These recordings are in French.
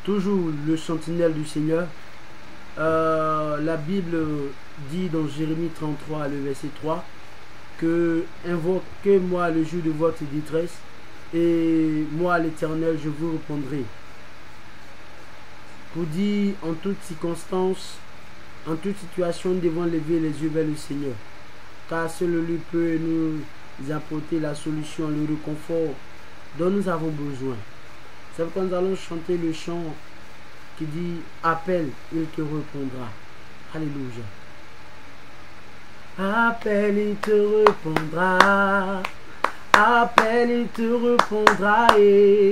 toujours le sentinelle du Seigneur. La Bible dit dans Jérémie 33, le verset 3, que invoquez-moi le jour de votre détresse, et moi l'Éternel, je vous répondrai. Pour dire en toute circonstance, en toute situation, nous devons lever les yeux vers le Seigneur, car seul lui peut nous apporter la solution, le réconfort dont nous avons besoin. C'est pourquoi nous allons chanter le chant qui dit « Appelle, il te répondra ». Alléluia. Appelle, il te répondra. Appelle, il te répondra. Et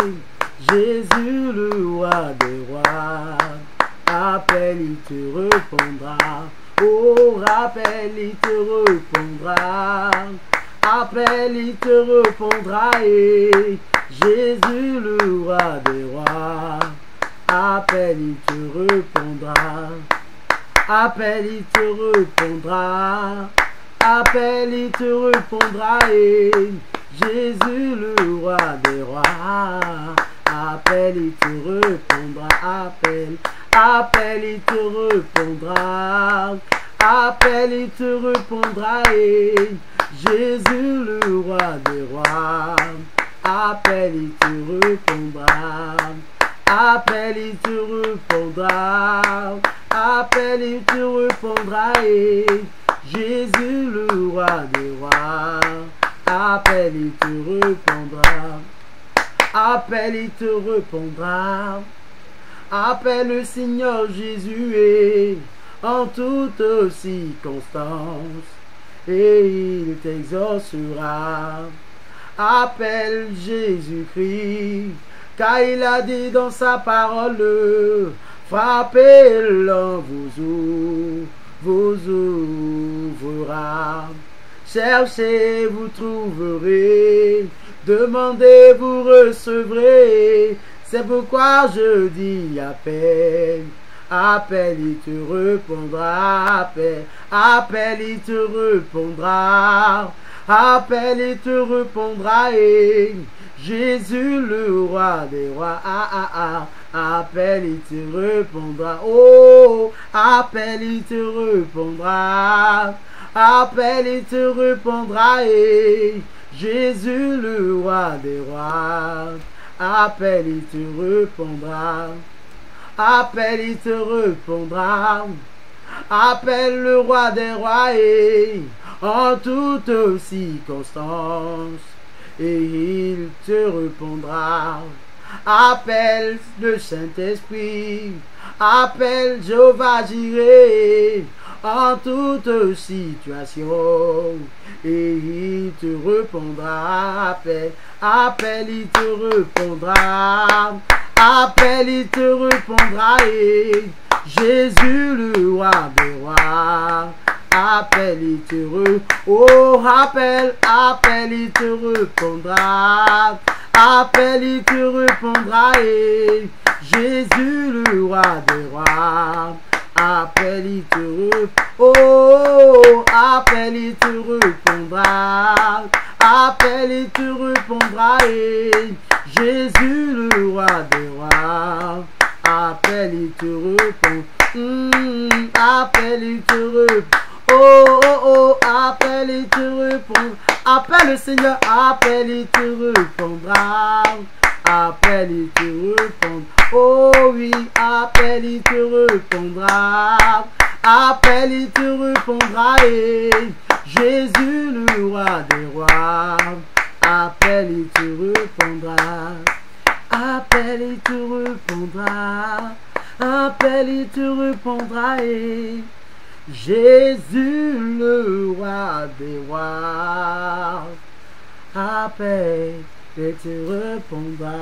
Jésus, le roi des rois. Appelle, il te répondra. Oh, appelle, il te répondra. Appelle, il te répondra. Et Jésus, le roi des rois. Appelle, il te répondra. Appelle, il te répondra. Appelle, il te répondra. Et Jésus, le roi des rois. Appelle, il te répondra. Appelle, appelle, il te répondra. Appelle, il te répondra. Et Jésus, le roi des rois. Appelle, il te répondra. Appelle, il te répondra. Appelle, il te répondra. Et Jésus, le roi des rois. Appelle, il te répondra. Appelle, il te répondra. Appelle le Seigneur Jésus et en toutes circonstances, et il t'exaucera. Appelle Jésus-Christ, car il a dit dans sa parole, frappez, l'un vous ouvrira. Cherchez, vous trouverez. Demandez, vous recevrez. C'est pourquoi je dis appelle. Appelle, il te répondra. Appelle, appelle, il te répondra. Appelle, il te répondra. Et Jésus, le roi des rois. Appelle, il te répondra. Oh, appelle, il te répondra. Appelle, il te répondra. Et Jésus, le roi des rois. Appelle, il te répondra. Appelle, il te répondra. Appelle le roi des rois et en toutes circonstances, et il te répondra. Appelle le Saint-Esprit. Appelle Jéhovah Jireh en toute situation, et il te répondra. Appelle, appelle, il te répondra. Appelle, il te répondra. Et Jésus, le roi des rois. Appelle, il te répondra. Oh, appelle, appelle, il te répondra. Appelle, il te répondra. Et Jésus, le roi des rois. Appelle, il te répondra. Oh, appelle, il te répondra. Appelle, il te répondra. Et Jésus, le roi des rois. Appelle, il te répond. Appelle, il te répond. Oh, oh, oh, appelle, il te répond. Appelle le Seigneur. Appelle, il te répondra. Appelle, il te répond. Oh oui, appelle, il te répondra. Appelle, il te répondra. Et Jésus, le roi des rois. Appelle, il te répondra. Appelle, il te répondra. Appelle, il te répondra. Et Jésus, le roi des rois. Appelle, il te répondra.